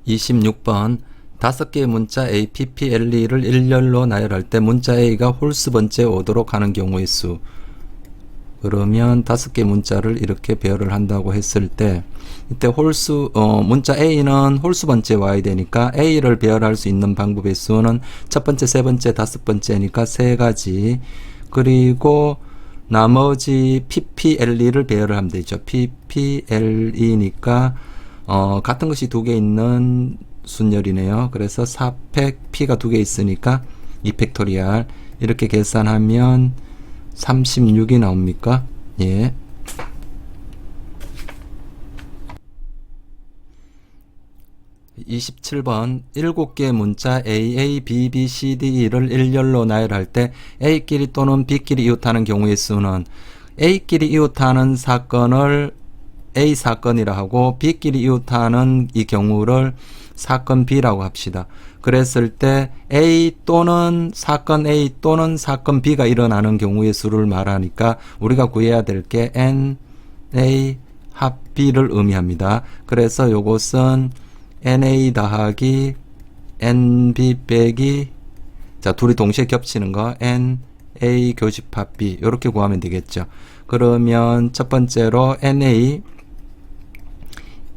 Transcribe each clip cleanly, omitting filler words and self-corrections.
26번 5개의 문자 A, P, P, L, E를 일렬로 나열할 때 문자 A가 홀수 번째 오도록 하는 경우의 수. 그러면 5개 문자를 이렇게 배열을 한다고 했을 때 이때 문자 A는 홀수 번째 와야 되니까 A를 배열할 수 있는 방법의 수는 첫 번째, 세 번째, 다섯 번째니까 세 가지. 그리고 나머지 PPLE를 배열을 하면 되죠. PPLE니까 같은 것이 두 개 있는 순열이네요. 그래서 4팩 P가 두 개 있으니까 2팩토리알 이렇게 계산하면 36이 나옵니까? 예. 27번 7개의 문자 A, B, B, C, D, E를 일렬로 나열할 때 A끼리 또는 B끼리 이웃하는 경우의 수는 A끼리 이웃하는 사건을 A 사건이라 하고 B끼리 이웃하는 이 경우를 사건 B라고 합시다. 그랬을 때 A 또는 사건 A 또는 사건 B가 일어나는 경우의 수를 말하니까 우리가 구해야 될 게 N, A, 합 B를 의미합니다. 그래서 요것은 NA 더하기 NB 빼기 자 둘이 동시에 겹치는 거 NA 교집합 B 이렇게 구하면 되겠죠. 그러면 첫 번째로 NA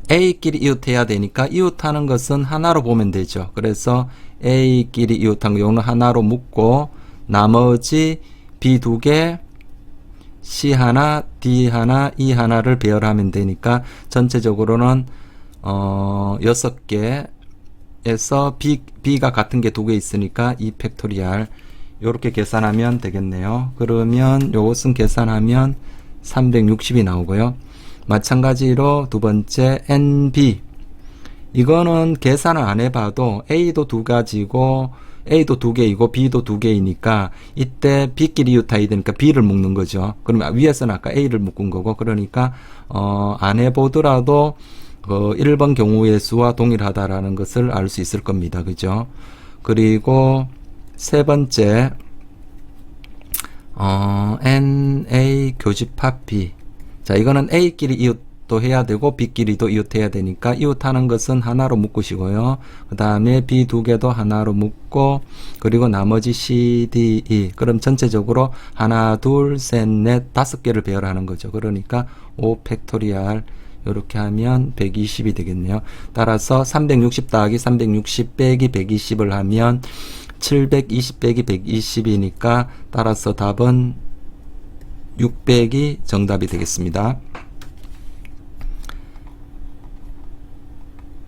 A끼리 이웃해야 되니까 이웃하는 것은 하나로 보면 되죠. 그래서 A끼리 이웃한 경우는 하나로 묶고 나머지 B 두 개, C 하나, D 하나, E 하나를 배열하면 되니까 전체적으로는 6개에서 B가 같은 게 두 개 있으니까 2팩토리알 요렇게 계산하면 되겠네요. 그러면 요것은 계산하면 360이 나오고요. 마찬가지로 두 번째 NB 이거는 계산을 안 해봐도 A도 두 가지고 A도 두 개이고 B도 두 개이니까 이때 B끼리 이웃해야 되니까 B를 묶는 거죠. 그러면 위에서는 아까 A를 묶은 거고 그러니까 안 해보더라도 1번 경우의 수와 동일하다라는 것을 알 수 있을 겁니다. 그죠? 그리고 세 번째 NA 교집합 B 자 이거는 A끼리 이웃도 해야 되고 B끼리도 이웃해야 되니까 이웃하는 것은 하나로 묶으시고요. 그 다음에 B 두 개도 하나로 묶고 그리고 나머지 C, D, E 그럼 전체적으로 하나, 둘, 셋, 넷, 5개를 배열하는 거죠. 그러니까 5팩토리알 이렇게 하면 120이 되겠네요. 따라서 360 더하기 360 빼기 120을 하면 720 빼기 120이니까 따라서 답은 600이 정답이 되겠습니다.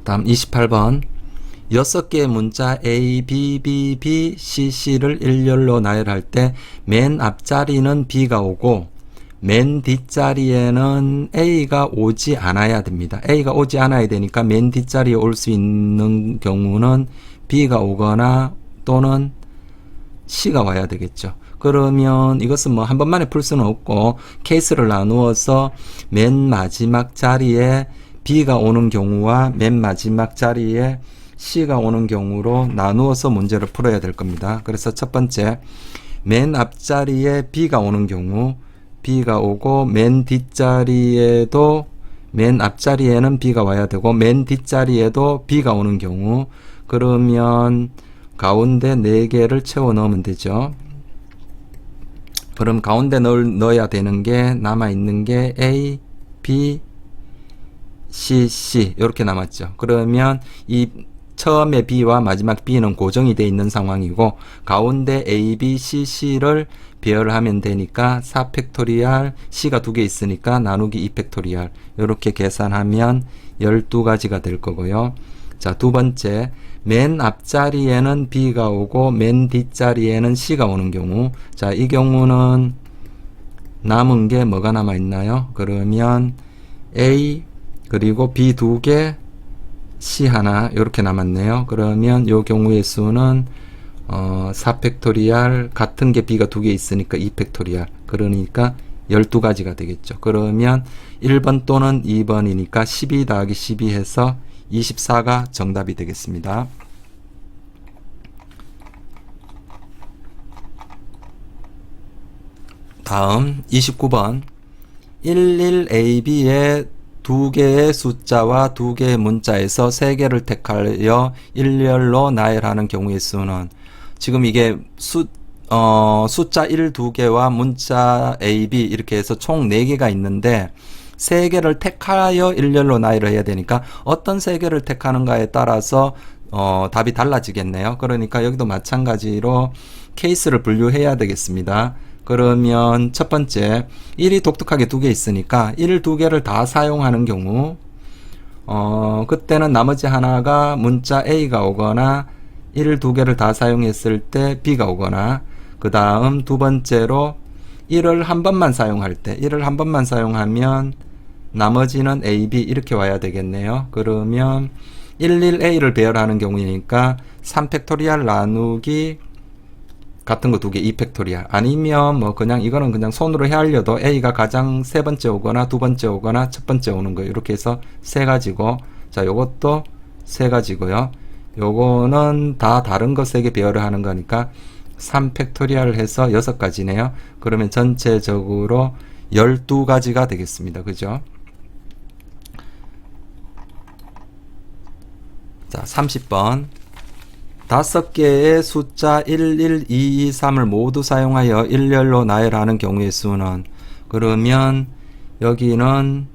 다음 28번 6개의 문자 A, B, B, B, C, C를 일렬로 나열할 때 맨 앞자리는 B가 오고 맨 뒷자리에는 A가 오지 않아야 됩니다. A가 오지 않아야 되니까 맨 뒷자리에 올 수 있는 경우는 B가 오거나 또는 C가 와야 되겠죠. 그러면 이것은 뭐 한 번만에 풀 수는 없고 케이스를 나누어서 맨 마지막 자리에 B가 오는 경우와 맨 마지막 자리에 C가 오는 경우로 나누어서 문제를 풀어야 될 겁니다. 그래서 첫 번째 맨 앞자리에 B가 오는 경우 B가 오고 맨 뒷자리에도 맨 앞자리에는 B가 와야 되고 맨 뒷자리에도 B가 오는 경우 그러면 가운데 4개를 채워 넣으면 되죠. 그럼 가운데 넣어야 되는 게 남아있는 게 A, B, C, C 이렇게 남았죠. 그러면 이 처음에 B와 마지막 B는 고정이 되어 있는 상황이고 가운데 A, B, C, C를 배열하면 되니까 4팩토리알 C가 두 개 있으니까 나누기 2팩토리알 이렇게 계산하면 12가지가 될 거고요. 자, 두 번째 맨 앞자리에는 B가 오고 맨 뒷자리에는 C가 오는 경우 자, 이 경우는 남은 게 뭐가 남아 있나요? 그러면 A 그리고 B 두 개 C 하나 이렇게 남았네요. 그러면 이 경우의 수는 4팩토리알 같은 게 B가 두 개 있으니까 2팩토리알 그러니까 12가지가 되겠죠. 그러면 1번 또는 2번이니까 12 더하기 12 해서 24가 정답이 되겠습니다. 다음 29번 11AB의 두 개의 숫자와 두 개의 문자에서 세 개를 택하여 일렬로 나열하는 경우의 수는 지금 이게 숫자 1, 2개와 문자 A, B 이렇게 해서 총 4개가 있는데 세 개를 택하여 일렬로 나열을 해야 되니까 어떤 세 개를 택하는가에 따라서 답이 달라지겠네요. 그러니까 여기도 마찬가지로 케이스를 분류해야 되겠습니다. 그러면 첫 번째 1이 독특하게 2개 있으니까 1, 2개를 다 사용하는 경우 그때는 나머지 하나가 문자 A가 오거나 1, 2개를 다 사용했을 때 B가 오거나 그 다음 두 번째로 1을 한 번만 사용할 때 1을 한 번만 사용하면 나머지는 A, B 이렇게 와야 되겠네요. 그러면 11A를 배열하는 경우이니까 3팩토리얼 나누기 같은 거 2개 2팩토리얼 아니면 뭐 그냥 이거는 그냥 손으로 헤아려도 A가 가장 세 번째 오거나 두 번째 오거나 첫 번째 오는 거 이렇게 해서 세 가지고 자 요것도 세 가지고요. 요거는 다 다른 거 세 개 배열을 하는 거니까 3팩토리얼 해서 6가지네요. 그러면 전체적으로 12가지가 되겠습니다. 그죠? 자, 30번. 5개의 숫자 1, 1, 2, 2, 3을 모두 사용하여 일렬로 나열하는 경우의 수는 그러면 여기는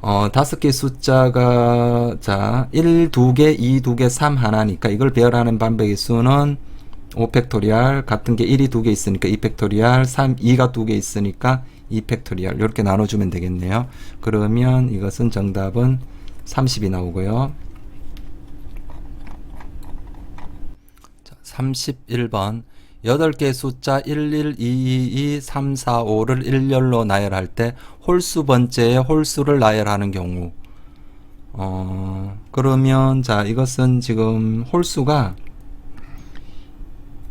5개 숫자가 자 1, 2개, 2, 2개, 3 하나니까 이걸 배열하는 방법의 수는 5팩토리얼 같은 게 1이 2개 있으니까 2팩토리얼 3, 2가 2개 있으니까 2팩토리얼 이렇게 나눠주면 되겠네요. 그러면 이것은 정답은 30이 나오고요. 자, 31번 8개의 숫자 1, 1, 2, 2, 2, 3, 4, 5를 일렬로 나열할 때 홀수 번째의 홀수를 나열하는 경우 그러면 자 이것은 지금 홀수가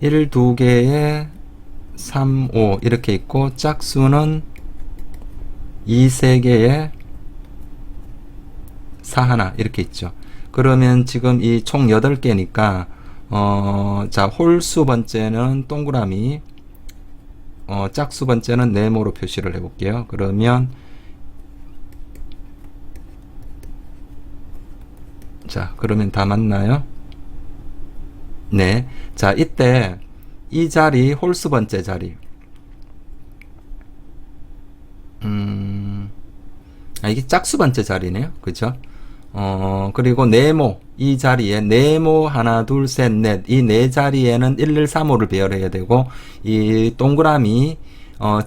1, 2개에 3, 5 이렇게 있고 짝수는 2, 3개에 4 하나 이렇게 있죠. 그러면 지금 이 총 8개니까 자 홀수 번째는 동그라미 짝수 번째는 네모로 표시를 해 볼게요. 그러면 자 그러면 다 맞나요? 네. 자 이때 이 자리 홀수 번째 자리 이게 짝수 번째 자리네요. 그죠? 그리고 네모 이 자리에 네모 하나 둘 셋 넷 이 네 자리에는 1, 1, 3, 5를 배열해야 되고 이 동그라미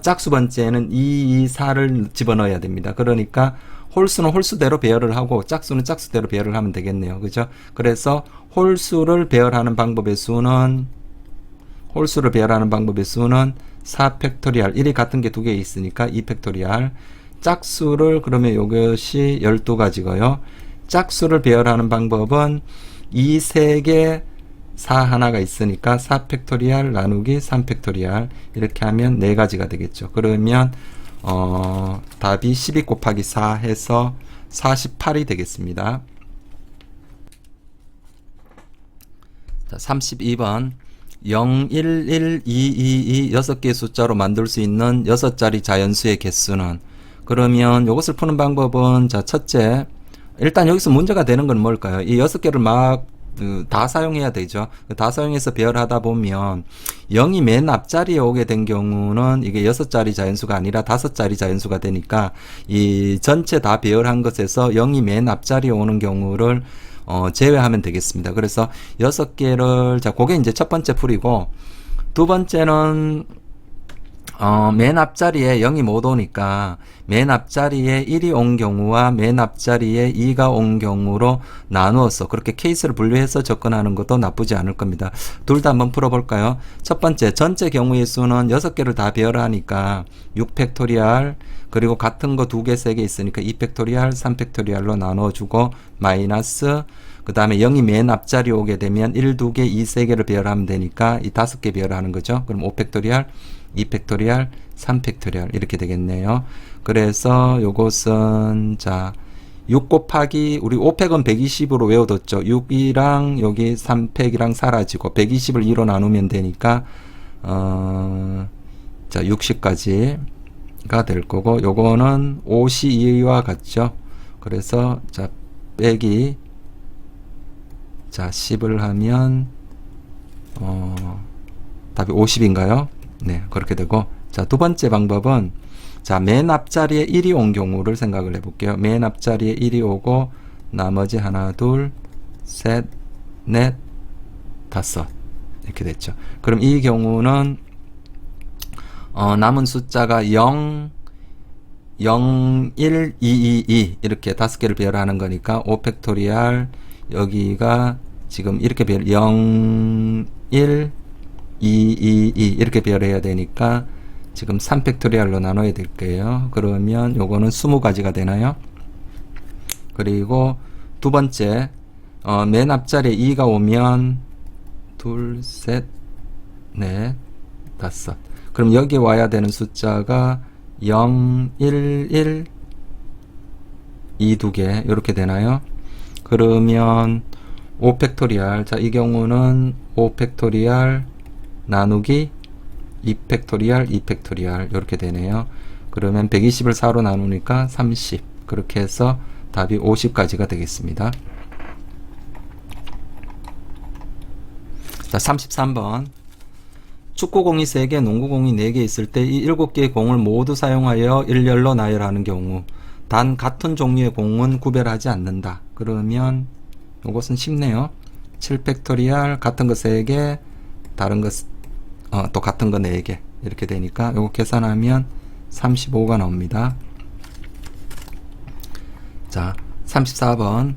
짝수 번째는 2, 2, 4를 집어넣어야 됩니다. 그러니까 홀수는 홀수대로 배열을 하고 짝수는 짝수대로 배열을 하면 되겠네요. 그죠? 그래서 홀수를 배열하는 방법의 수는 4팩토리얼 1이 같은 게 2개 있으니까 2팩토리얼 짝수를 그러면 이것이 12가지고요. 짝수를 배열하는 방법은 2, 3개 4 하나가 있으니까 4팩토리얼 나누기 3팩토리얼 이렇게 하면 4가지가 되겠죠. 그러면 답이 12 곱하기 4 해서 48이 되겠습니다. 자, 32번 0, 1, 1, 2, 2, 2 6개의 숫자로 만들 수 있는 6자리 자연수의 개수는 그러면 이것을 푸는 방법은 자 첫째 일단 여기서 문제가 되는 건 뭘까요? 이 6개를 막 다 사용해야 되죠. 다 사용해서 배열하다 보면 0이 맨 앞자리에 오게 된 경우는 이게 6자리 자연수가 아니라 5자리 자연수가 되니까 이 전체 다 배열한 것에서 0이 맨 앞자리에 오는 경우를 제외하면 되겠습니다. 그래서 6개를 자 그게 이제 첫 번째 풀이고 두 번째는 맨 앞자리에 0이 못 오니까 맨 앞자리에 1이 온 경우와 맨 앞자리에 2가 온 경우로 나누어서 그렇게 케이스를 분류해서 접근하는 것도 나쁘지 않을 겁니다. 둘 다 한번 풀어볼까요? 첫 번째 전체 경우의 수는 6개를 다 배열하니까 6팩토리얼 그리고 같은 거 2개, 3개 있으니까 2팩토리얼, 3팩토리얼로 나눠주고 마이너스 그 다음에 0이 맨 앞자리 오게 되면 1, 2개, 2, 3개를 배열하면 되니까 이 5개 배열하는 거죠. 그럼 5팩토리얼 2팩토리얼, 3팩토리얼 이렇게 되겠네요. 그래서 요것은 자 6 곱하기 우리 5팩은 120으로 외워뒀죠. 6이랑 여기 3팩이랑 사라지고 120을 2로 나누면 되니까 자 60까지 될 거고, 요거는 5이 2와 같죠. 그래서 자 빼기, 자 10을 하면 답이 50인가요? 네, 그렇게 되고, 자 두 번째 방법은 자 맨 앞자리에 1이 온 경우를 생각을 해볼게요. 맨 앞자리에 1이 오고 나머지 하나 둘 셋 넷 다섯 이렇게 됐죠. 그럼 이 경우는 남은 숫자가 0 0, 1, 2, 2, 2 이렇게 5개를 배열하는 거니까 5 팩토리얼, 여기가 지금 이렇게 배열 0, 1, 2, 2, 2 이렇게 배열해야 되니까 지금 3 팩토리얼로 나눠야 될 거예요. 그러면 요거는 20가지가 되나요? 그리고 두 번째 맨 앞자리에 2가 오면 둘, 셋, 넷, 다섯. 그럼 여기 와야 되는 숫자가 0, 1, 1, 2 두 개 이렇게 되나요? 그러면 5 팩토리얼, 자 이 경우는 5 팩토리얼 나누기 2 팩토리얼 2 팩토리얼 이렇게 되네요. 그러면 120을 4로 나누니까 30, 그렇게 해서 답이 50까지가 되겠습니다. 자 33번, 축구공이 3개, 농구공이 4개 있을 때 이 7개의 공을 모두 사용하여 일렬로 나열하는 경우 단 같은 종류의 공은 구별하지 않는다. 그러면 이것은 쉽네요. 7 팩토리얼 같은 거 3개, 다른 거 또 같은 거 4개 이렇게 되니까 이거 계산하면 35가 나옵니다. 자 34번,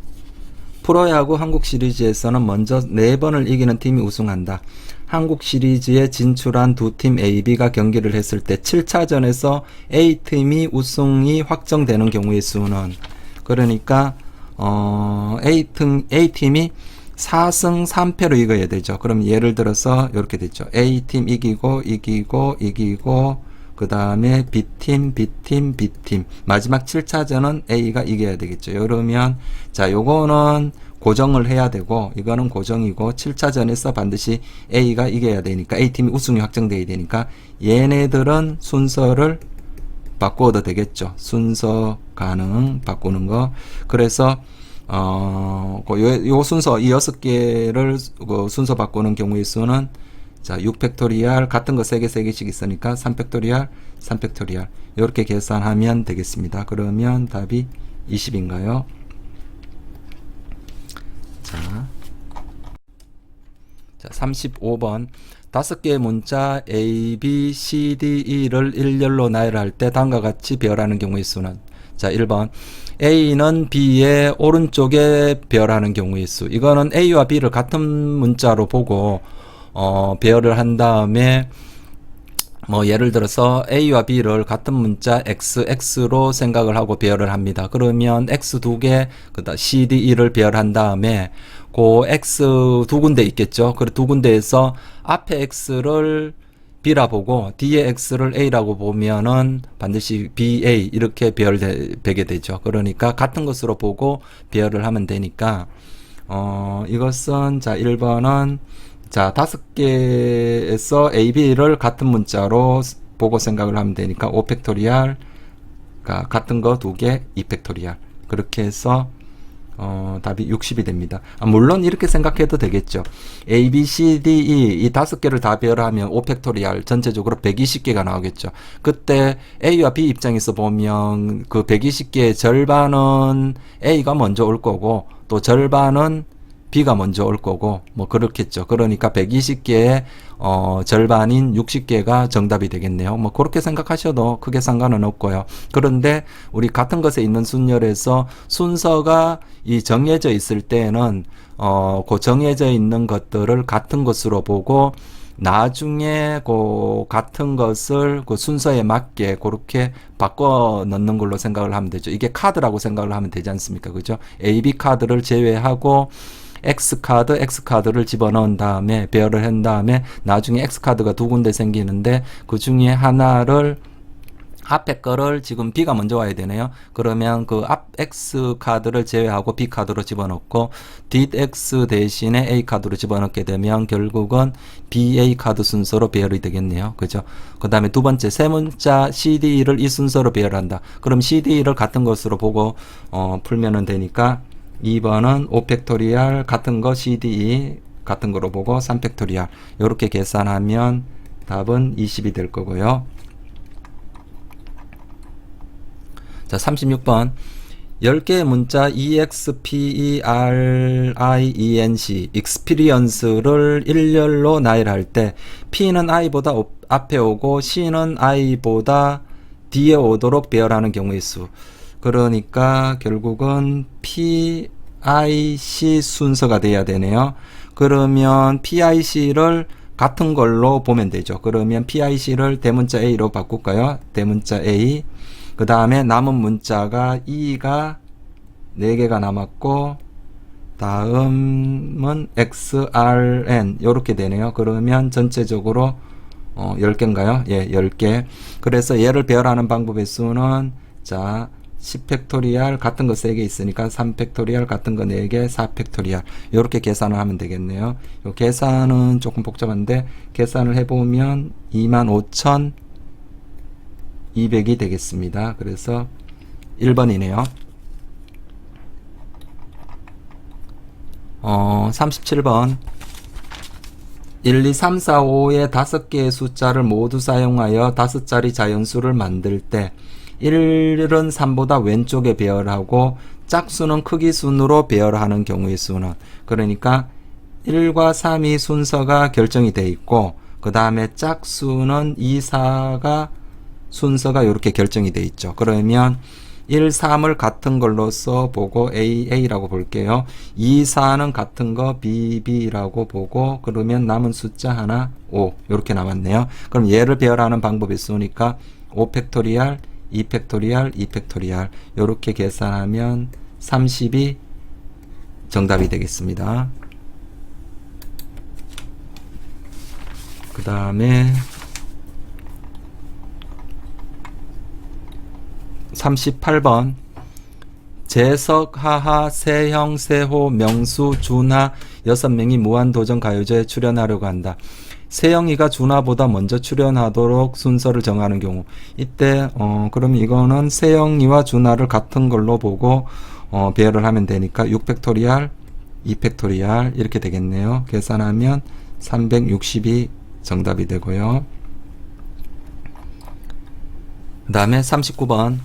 프로야구 한국 시리즈에서는 먼저 4번을 이기는 팀이 우승한다. 한국 시리즈에 진출한 두 팀 A, B가 경기를 했을 때 7차전에서 A팀이 우승이 확정되는 경우의 수는, 그러니까 A팀이 4승 3패로 이겨야 되죠. 그럼 예를 들어서 이렇게 됐죠. A팀 이기고 그 다음에 B팀 마지막 7차전은 A가 이겨야 되겠죠. 그러면 자 요거는 고정을 해야 되고 이거는 고정이고 7차전에서 반드시 A가 이겨야 되니까 A팀이 우승이 확정돼야 되니까 얘네들은 순서를 바꾸어도 되겠죠. 순서 가능 바꾸는 거. 그래서 요 순서 이 6개를 순서 바꾸는 경우의 수는 자 6 팩토리얼 같은 거 3개씩 있으니까 3 팩토리얼 이렇게 계산하면 되겠습니다. 그러면 답이 20인가요? 자 35번, 5개의 문자 A, B, C, D, E를 일렬로 나열할 때 다음과 같이 배열하는 경우의 수는, 자 1번 A는 B의 오른쪽에 배열하는 경우의 수. 이거는 A와 B를 같은 문자로 보고 배열을 한 다음에 뭐 예를 들어서 A와 B를 같은 문자 XX로 생각을 하고 배열을 합니다. 그러면 X 2개, 그다음 C, D, E를 배열한 다음에 그 X 2군데 있겠죠. 그 2군데에서 앞에 X를 B라 보고 뒤에 X를 A라고 보면은 반드시 BA 이렇게 배열되게 되죠. 그러니까 같은 것으로 보고 배열을 하면 되니까 이것은 자 1번은 자 5개에서 A, B를 같은 문자로 보고 생각을 하면 되니까 5 팩토리얼 같은 거 2개 2 팩토리얼 그렇게 해서 답이 60이 됩니다. 물론 이렇게 생각해도 되겠죠. A, B, C, D, E 이 5개를 다 배열하면 5 팩토리얼 전체적으로 120개가 나오겠죠. 그때 A와 B 입장에서 보면 그 120개의 절반은 A가 먼저 올 거고 또 절반은 B가 먼저 올 거고 뭐 그렇겠죠. 그러니까 120개의 절반인 60개가 정답이 되겠네요. 뭐 그렇게 생각하셔도 크게 상관은 없고요. 그런데 우리 같은 것에 있는 순열에서 순서가 이 정해져 있을 때는 그 정해져 있는 것들을 같은 것으로 보고 나중에 그 같은 것을 그 순서에 맞게 그렇게 바꿔 넣는 걸로 생각을 하면 되죠. 이게 카드라고 생각을 하면 되지 않습니까? 그죠? AB 카드를 제외하고 X카드를 집어넣은 다음에 배열을 한 다음에 나중에 X카드가 2군데 생기는데 그 중에 하나를 앞에 거를 지금 B가 먼저 와야 되네요. 그러면 그 앞 X 카드를 제외하고 B 카드로 집어넣고 뒷 X 대신에 A 카드로 집어넣게 되면 결국은 BA 카드 순서로 배열이 되겠네요. 그죠? 그 다음에 두 번째 세 문자 CD를 이 순서로 배열한다. 그럼 CD를 같은 것으로 보고 풀면은 되니까 2번은 5팩토리얼 같은 거 CDE 같은 거로 보고 3팩토리얼 이렇게 계산하면 답은 20이 될 거고요. 자, 36번. 10개의 문자 EXPERIENC experience를 일렬로 나열할 때 P는 I보다 앞에 오고 C는 I보다 뒤에 오도록 배열하는 경우의 수. 그러니까 결국은 PIC 순서가 돼야 되네요. 그러면 PIC를 같은 걸로 보면 되죠. 그러면 PIC를 대문자 A로 바꿀까요? 대문자 A. 그 다음에 남은 문자가 E가 4개가 남았고 다음은 XRN 요렇게 되네요. 그러면 전체적으로 10개인가요? 예, 10개. 그래서 얘를 배열하는 방법의 수는 자 10팩토리얼 같은 거 3개 있으니까 3팩토리얼 같은 거 4개 4팩토리얼 요렇게 계산을 하면 되겠네요. 요 계산은 조금 복잡한데 계산을 해보면 25,200이 되겠습니다. 그래서 1번이네요. 37번 1, 2, 3, 4, 5의 5개의 숫자를 모두 사용하여 5자리 자연수를 만들 때 1은 3보다 왼쪽에 배열하고 짝수는 크기 순으로 배열하는 경우의 수는 그러니까 1과 3이 순서가 결정이 되어 있고 그 다음에 짝수는 2, 4가 순서가 이렇게 결정이 되어 있죠. 그러면 1, 3을 같은 걸로써 보고 A라고 볼게요. 2, 4는 같은 거 BB라고 보고 그러면 남은 숫자 하나 5 이렇게 남았네요. 그럼 얘를 배열하는 방법이 있으니까 5팩토리얼 2팩토리얼 2팩토리얼 이렇게 계산하면 30이 정답이 되겠습니다. 그 다음에 38번 재석, 하하, 세형, 세호, 명수, 준하 6명이 무한도전 가요제에 출연하려고 한다. 세영이가 준하보다 먼저 출연하도록 순서를 정하는 경우 이때 그럼 이거는 세영이와 준하를 같은 걸로 보고 배열을 하면 되니까 6팩토리얼 2팩토리얼 이렇게 되겠네요. 계산하면 360이 정답이 되고요. 그 다음에 39번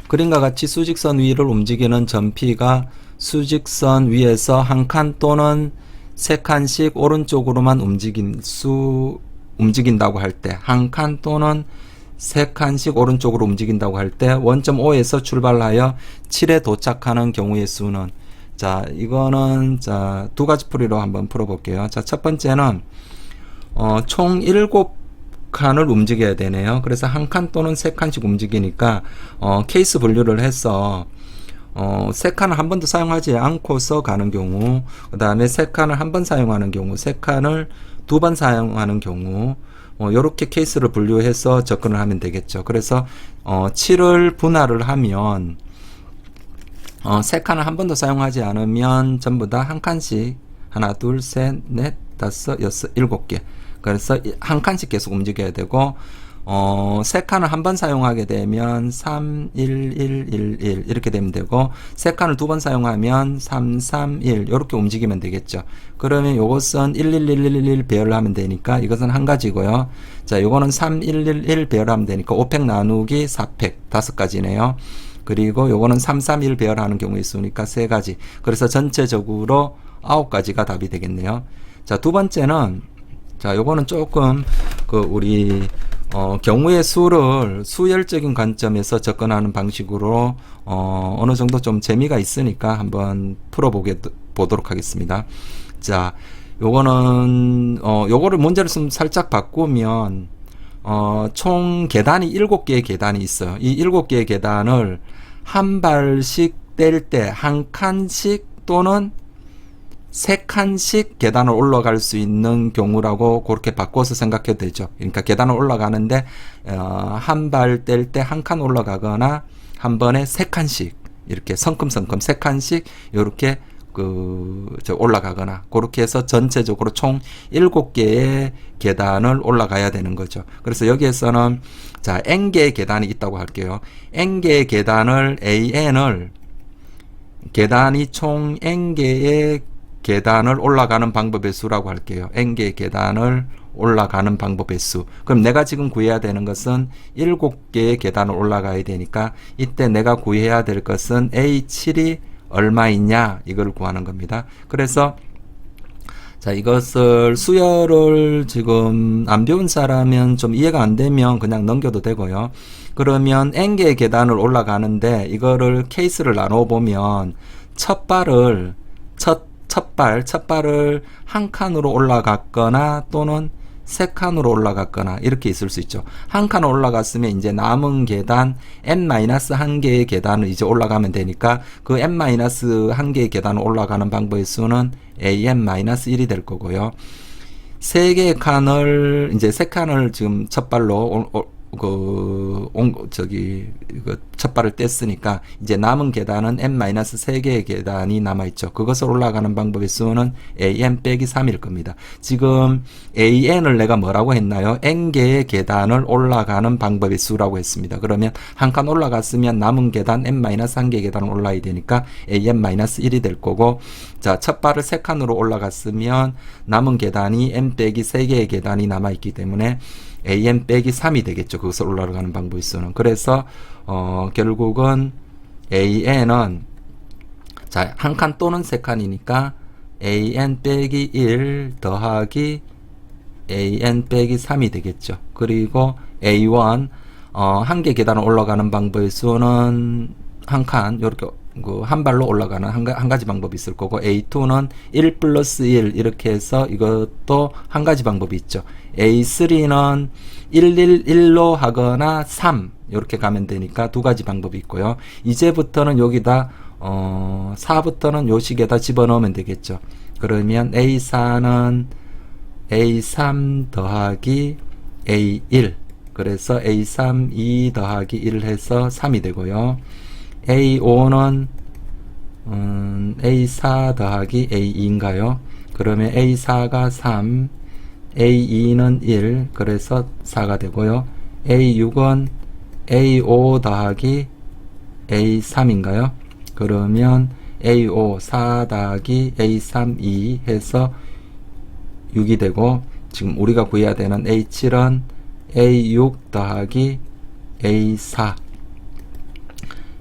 그림과 같이 수직선 위를 움직이는 점피가 수직선 위에서 한 칸 또는 3칸씩 오른쪽으로만 움직인다고 할 때 한 칸 또는 3칸씩 오른쪽으로 움직인다고 할 때 원점 O에서 출발하여 7에 도착하는 경우의 수는 자 이거는 자 두 가지 풀이로 한번 풀어볼게요. 자 첫 번째는 총 7칸을 움직여야 되네요. 그래서 한 칸 또는 3칸씩 움직이니까 케이스 분류를 해서 3칸을 한 번도 사용하지 않고서 가는 경우 그 다음에 3칸을 한 번 사용하는 경우 3칸을 2번 사용하는 경우 요렇게 케이스를 분류해서 접근을 하면 되겠죠. 그래서 7을 분할을 하면 3칸을 한 번도 사용하지 않으면 전부 다 한 칸씩 하나 둘 셋 넷 다섯 여섯 7개 그래서 한 칸씩 계속 움직여야 되고 3칸을 한 번 사용하게 되면 3, 1, 1, 1, 1 이렇게 되면 되고 3칸을 2번 사용하면 3, 3, 1 이렇게 움직이면 되겠죠. 그러면 요것은 1, 1, 1, 1, 1 배열을 하면 되니까 이것은 한 가지고요. 자, 요거는 3, 1, 1, 1 배열하면 되니까 5팩 나누기 4팩 5가지네요. 그리고 요거는 3, 3, 1 배열하는 경우 있으니까 3가지. 그래서 전체적으로 9가지가 답이 되겠네요. 자, 두 번째는 자, 요거는 조금 우리 경우의 수를 수열적인 관점에서 접근하는 방식으로 어느 정도 좀 재미가 있으니까 한번 보도록 하겠습니다. 자, 요거는 요거를 문제를 좀 살짝 바꾸면 총 계단이 7개의 계단이 있어요. 이 7개의 계단을 한 발씩 뗄 때 한 칸씩 또는 3칸씩 계단을 올라갈 수 있는 경우라고 그렇게 바꿔서 생각해도 되죠. 그러니까 계단을 올라가는데 한 발 뗄 때 한 칸 올라가거나 한 번에 3칸씩 이렇게 성큼성큼 3칸씩 이렇게 올라가거나 그렇게 해서 전체적으로 총 7개의 계단을 올라가야 되는 거죠. 그래서 여기에서는 자 n개의 계단이 있다고 할게요. n개의 계단을 an을 계단이 총 n개의 계단을 올라가는 방법의 수라고 할게요. n개의 계단을 올라가는 방법의 수. 그럼 내가 지금 구해야 되는 것은 7개의 계단을 올라가야 되니까 이때 내가 구해야 될 것은 A7이 얼마 있냐 이걸 구하는 겁니다. 그래서 자 이것을 수열을 지금 안 배운 사람은 좀 이해가 안 되면 그냥 넘겨도 되고요. 그러면 n개의 계단을 올라가는데 이거를 케이스를 나눠 보면 첫 발을 한 칸으로 올라갔거나 또는 3칸으로 올라갔거나 이렇게 있을 수 있죠. 한 칸 올라갔으면 이제 남은 계단 n-1개의 계단을 이제 올라가면 되니까 그 n-1개의 계단을 올라가는 방법의 수는 an-1이 될 거고요. 3개의 칸을 이제 3칸을 지금 첫 발로 첫 발을 뗐으니까 이제 남은 계단은 n-3개의 계단이 남아있죠. 그것을 올라가는 방법의 수는 an-3일 겁니다. 지금 an을 내가 뭐라고 했나요? n개의 계단을 올라가는 방법의 수라고 했습니다. 그러면 한 칸 올라갔으면 남은 계단 n-1개의 계단을 올라야 되니까 an-1이 될 거고, 자, 첫 발을 3칸으로 올라갔으면 남은 계단이 n-3개의 계단이 남아있기 때문에 an-3이 되겠죠. 그것을 올라가는 방법의 수는. 그래서 결국은 an은 자, 한 칸 또는 3칸이니까 an-1 더하기 an-3이 되겠죠. 그리고 a1 한 개 계단을 올라가는 방법의 수는 한 칸 이렇게 한 발로 올라가는 한 가지 방법이 있을 거고, A2는 1 플러스 1 이렇게 해서 이것도 한 가지 방법이 있죠. A3는 111로 하거나 3 이렇게 가면 되니까 두 가지 방법이 있고요. 이제부터는 여기다 4부터는 요 식에다 집어넣으면 되겠죠. 그러면 A4는 A3 더하기 A1, 그래서 A3 2 더하기 1 해서 3이 되고요. A5는 A4 더하기 A2인가요? 그러면 A4가 3, A2는 1, 그래서 4가 되고요. A6은 A5 더하기 A3인가요? 그러면 A5 4 더하기 A3 2 해서 6이 되고, 지금 우리가 구해야 되는 A7은 A6 더하기 A4,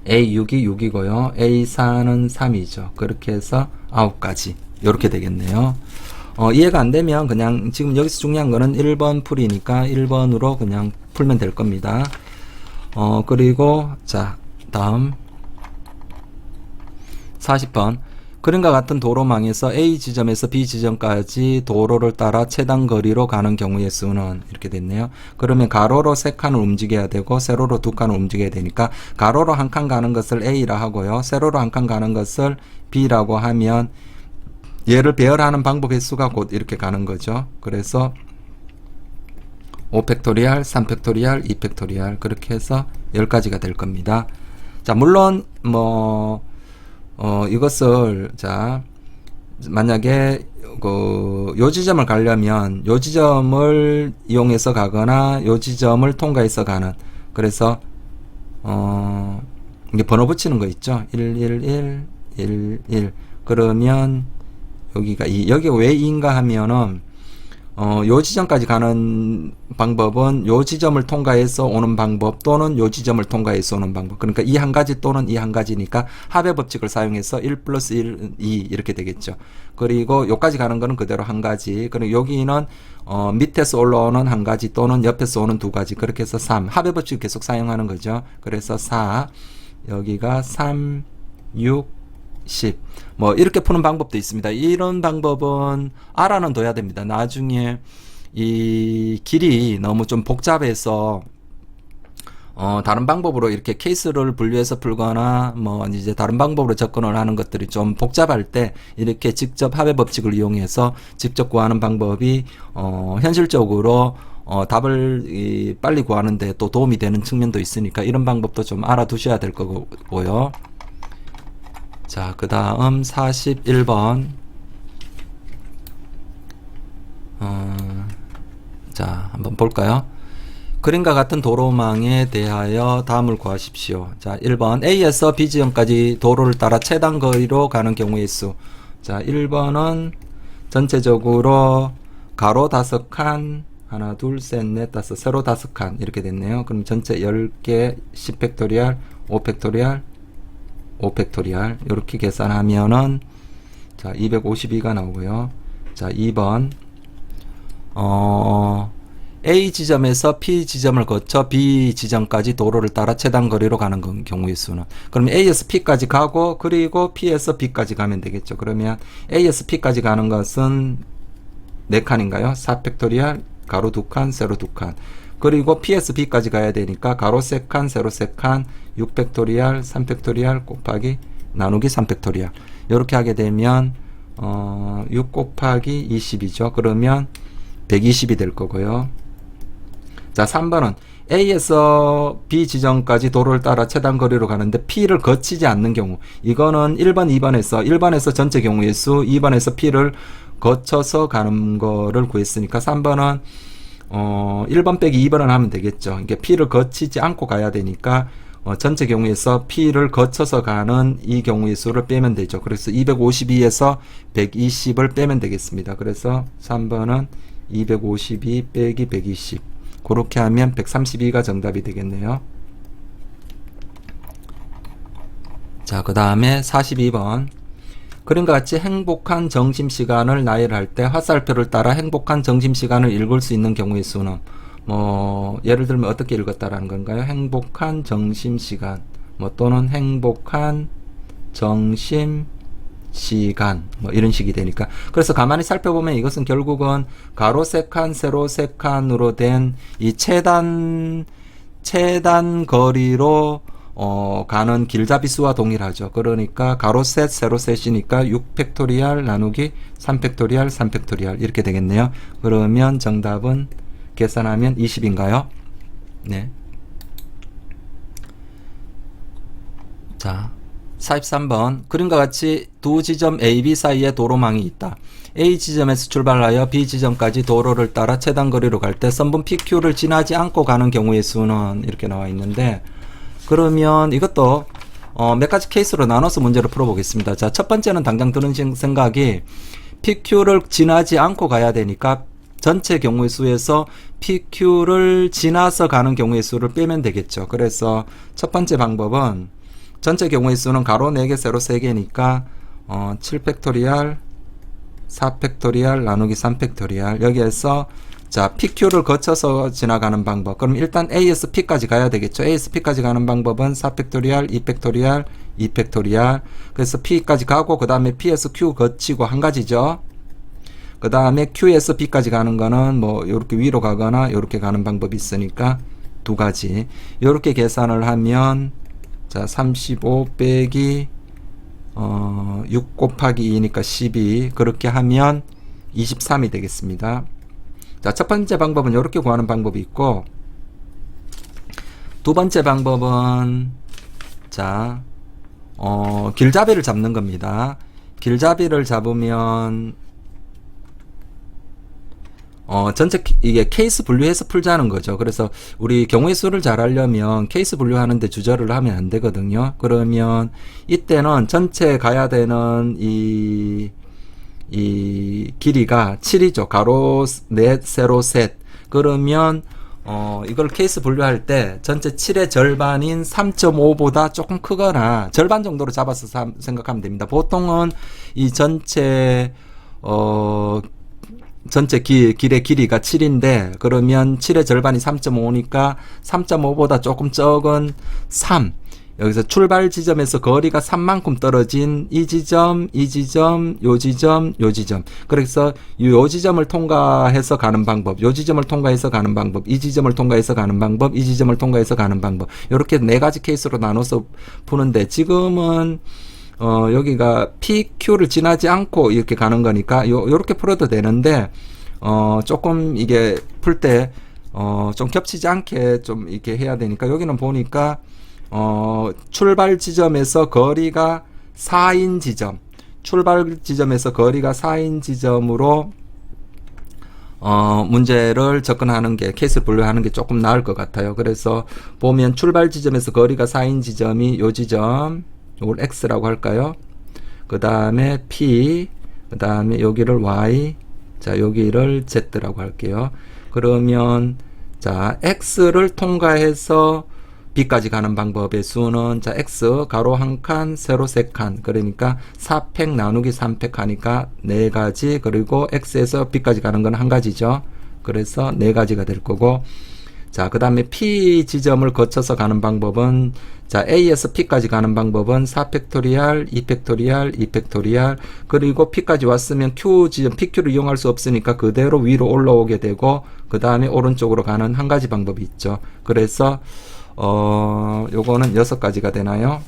A6이 6이고요. A4는 3이죠. 그렇게 해서 9가지 이렇게 되겠네요. 이해가 안 되면 그냥 지금 여기서 중요한 거는 1번 풀이니까 1번으로 그냥 풀면 될 겁니다. 그리고 자, 다음 40번. 그림과 같은 도로망에서 A 지점에서 B 지점까지 도로를 따라 최단 거리로 가는 경우의 수는 이렇게 됐네요. 그러면 가로로 3칸을 움직여야 되고 세로로 2칸을 움직여야 되니까 가로로 한 칸 가는 것을 A라 하고요. 세로로 한 칸 가는 것을 B라고 하면 얘를 배열하는 방법의 수가 곧 이렇게 가는 거죠. 그래서 5팩토리얼, 3팩토리얼, 2팩토리얼 그렇게 해서 10가지가 될 겁니다. 자, 물론 이것을 자 만약에 요 지점을 가려면 요 지점을 이용해서 가거나 요 지점을 통과해서 가는, 그래서 이게 번호 붙이는 거 있죠. 111 11 그러면 여기가 여기가 왜 2인가 하면은 요 지점까지 가는 방법은 요 지점을 통과해서 오는 방법 또는 요 지점을 통과해서 오는 방법. 그러니까 이 한 가지 또는 이 한 가지니까 합의 법칙을 사용해서 1 플러스 1, 2 이렇게 되겠죠. 그리고 요까지 가는 거는 그대로 한 가지. 그리고 여기는 밑에서 올라오는 한 가지 또는 옆에서 오는 두 가지. 그렇게 해서 3. 합의 법칙을 계속 사용하는 거죠. 그래서 4. 여기가 3, 6, 10. 뭐 이렇게 푸는 방법도 있습니다. 이런 방법은 알아는 둬야 됩니다. 나중에 이 길이 너무 좀 복잡해서 다른 방법으로 이렇게 케이스를 분류해서 풀거나 뭐 이제 다른 방법으로 접근을 하는 것들이 좀 복잡할 때 이렇게 직접 합의 법칙을 이용해서 직접 구하는 방법이 현실적으로 답을 빨리 구하는데 또 도움이 되는 측면도 있으니까 이런 방법도 좀 알아두셔야 될 거고요. 자, 그 다음 41번. 자, 한번 볼까요? 그림과 같은 도로망에 대하여 다음을 구하십시오. 자, 1번 A에서 B 지점까지 도로를 따라 최단 거리로 가는 경우의 수. 자, 1번은 전체적으로 가로 5칸, 하나, 둘, 셋, 넷, 다섯, 세로 5칸 이렇게 됐네요. 그럼 전체 10개, 10팩토리얼, 5팩토리얼, 5팩토리얼 이렇게 계산하면은 자, 252가 나오고요. 자, 2번 A 지점에서 P 지점을 거쳐 B 지점까지 도로를 따라 최단 거리로 가는 경우의 수는, 그러면 A에서 P까지 가고 그리고 P에서 B까지 가면 되겠죠. 그러면 A에서 P까지 가는 것은 4칸인가요? 4팩토리얼, 가로 2칸, 세로 2칸. 그리고 P에서 B까지 가야 되니까 가로 3칸, 세로 3칸, 6팩토리얼, 3팩토리얼 곱하기 나누기 3팩토리얼. 이렇게 하게 되면 6 곱하기 20이죠. 그러면 120이 될 거고요. 자, 3번은 A에서 B 지점까지 도로를 따라 최단 거리로 가는데 P를 거치지 않는 경우. 이거는 1번, 1번에서 전체 경우의 수, 2번에서 P를 거쳐서 가는 거를 구했으니까 3번은 1번 빼기 2번을 하면 되겠죠. 이게 P를 거치지 않고 가야 되니까 전체 경우에서 P를 거쳐서 가는 이 경우의 수를 빼면 되죠. 그래서 252에서 120을 빼면 되겠습니다. 그래서 3번은 252 빼기 120. 그렇게 하면 132가 정답이 되겠네요. 자, 그 다음에 42번. 그림과 같이 행복한 점심시간을 나열할 때 화살표를 따라 행복한 점심시간을 읽을 수 있는 경우의 수는, 예를 들면 어떻게 읽었다라는 건가요? 행복한 점심시간, 또는 행복한 점심시간, 이런 식이 되니까. 그래서 가만히 살펴보면 이것은 결국은 가로 3칸, 세로 3칸으로 된 이 최단 거리로 가는 길잡이 수와 동일하죠. 그러니까 가로 셋, 세로 셋이니까 6팩토리얼 나누기 3팩토리얼, 3팩토리얼 이렇게 되겠네요. 그러면 정답은 계산하면 20인가요? 네. 자, 43번. 그림과 같이 두 지점 A, B 사이에 도로망이 있다. A 지점에서 출발하여 B 지점까지 도로를 따라 최단 거리로 갈 때 선분 PQ를 지나지 않고 가는 경우의 수는 이렇게 나와 있는데, 그러면 이것도 몇 가지 케이스로 나눠서 문제를 풀어보겠습니다. 자, 첫 번째는 당장 드는 생각이 PQ를 지나지 않고 가야 되니까 전체 경우의 수에서 PQ를 지나서 가는 경우의 수를 빼면 되겠죠. 그래서 첫 번째 방법은 전체 경우의 수는 가로 4개, 세로 3개니까 7팩토리얼, 4팩토리얼 나누기 3팩토리얼. 여기에서 자, PQ를 거쳐서 지나가는 방법. 그럼 일단 A에서 P까지 가야 되겠죠. A에서 P까지 가는 방법은 4팩토리얼, 2팩토리얼, 2팩토리얼. 그래서 P까지 가고 그 다음에 P에서 Q 거치고 한 가지죠. 그 다음에 Q에서 B까지 가는 거는 이렇게 위로 가거나 이렇게 가는 방법이 있으니까 두 가지. 이렇게 계산을 하면 자, 35 빼기 6 곱하기 2니까 12. 그렇게 하면 23이 되겠습니다. 자, 첫 번째 방법은 이렇게 구하는 방법이 있고, 두 번째 방법은 자, 길잡이를 잡는 겁니다. 길잡이를 잡으면 전체 이게 케이스 분류해서 풀자는 거죠. 그래서 우리 경우의 수를 잘 알려면 케이스 분류하는데 주저를 하면 안 되거든요. 그러면 이때는 전체 가야 되는 이 길이가 7이죠. 가로 넷, 세로 셋. 그러면 이걸 케이스 분류할 때 전체 7의 절반인 3.5보다 조금 크거나 절반 정도로 잡아서 생각하면 됩니다. 보통은 이 전체 길의 길이가 7인데, 그러면 7의 절반이 3.5니까 3.5보다 조금 적은 3. 여기서 출발 지점에서 거리가 3만큼 떨어진 이 지점, 이 지점, 요 지점, 요 지점. 그래서 요 지점을 통과해서 가는 방법, 요 지점을 통과해서 가는 방법, 이 지점을 통과해서 가는 방법, 이 지점을 통과해서 가는 방법. 이렇게 네 가지 케이스로 나눠서 푸는데 지금은 여기가 PQ를 지나지 않고 이렇게 가는 거니까 요렇게 풀어도 되는데 조금 이게 풀 때 좀 겹치지 않게 좀 이렇게 해야 되니까 여기는 보니까 출발 지점에서 거리가 4인 지점, 출발 지점에서 거리가 4인 지점으로 문제를 접근하는 게, 케이스를 분류하는 게 조금 나을 것 같아요. 그래서 보면 출발 지점에서 거리가 4인 지점이 요 지점, 요걸 X라고 할까요? 그 다음에 P, 그 다음에 여기를 Y, 자, 여기를 Z라고 할게요. 그러면, 자, X를 통과해서 B까지 가는 방법의 수는, 자, X, 가로 한 칸, 세로 세 칸. 그러니까 4팩 나누기 3팩 하니까 네 가지, 그리고 X에서 B까지 가는 건 한 가지죠. 그래서 네 가지가 될 거고, 자, 그 다음에 P 지점을 거쳐서 가는 방법은, 자, A에서 P까지 가는 방법은 4팩토리얼, 2팩토리얼, 2팩토리얼, 그리고 P까지 왔으면 Q 지점, PQ를 이용할 수 없으니까 그대로 위로 올라오게 되고, 그 다음에 오른쪽으로 가는 한 가지 방법이 있죠. 그래서, 요거는 6가지가 되나요?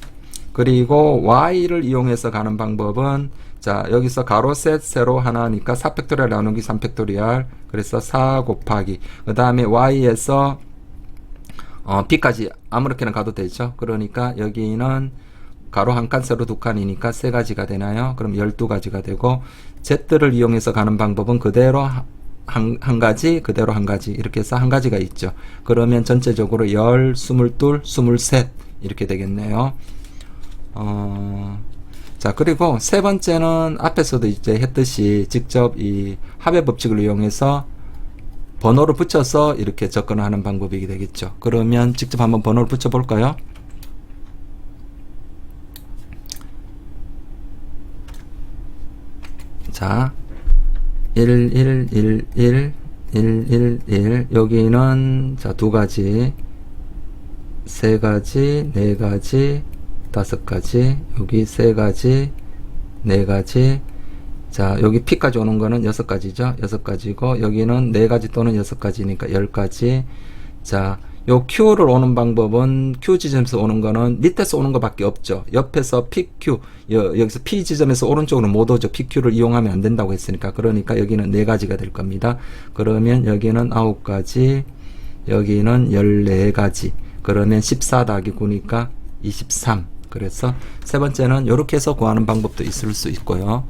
그리고 Y를 이용해서 가는 방법은, 자, 여기서 가로 셋, 세로 하나니까 4팩토리얼 나누기 3팩토리얼. 그래서 4 곱하기. 그 다음에 Y에서, B까지 아무렇게나 가도 되죠. 그러니까 여기는 가로 한 칸, 세로 두 칸이니까 세 가지가 되나요? 그럼 12가지가 되고, Z를 이용해서 가는 방법은 그대로 한 가지, 그대로 한 가지. 이렇게 해서 한 가지가 있죠. 그러면 전체적으로 10, 22, 23 이렇게 되겠네요. 자, 그리고 세 번째는 앞에서도 이제 했듯이 직접 이 합의 법칙을 이용해서 번호를 붙여서 이렇게 접근하는 방법이 되겠죠. 그러면 직접 한번 번호를 붙여 볼까요? 자, 1, 1, 1, 1, 1, 1, 1. 여기는 자, 두 가지, 세 가지, 네 가지, 5가지, 여기 3가지, 4가지, 자, 여기 P까지 오는 거는 6가지죠. 6가지고, 여기는 4가지 또는 6가지니까 10가지. 자, 요 Q를 오는 방법은, Q 지점에서 오는 거는 밑에서 오는 것밖에 없죠. 옆에서 PQ, 여기서 P 지점에서 오른쪽으로 못 오죠. PQ를 이용하면 안 된다고 했으니까. 그러니까 여기는 4가지가 될 겁니다. 그러면 여기는 9가지, 여기는 14가지. 그러면 14 더하기 9니까 23. 그래서 세 번째는 이렇게 해서 구하는 방법도 있을 수 있고요.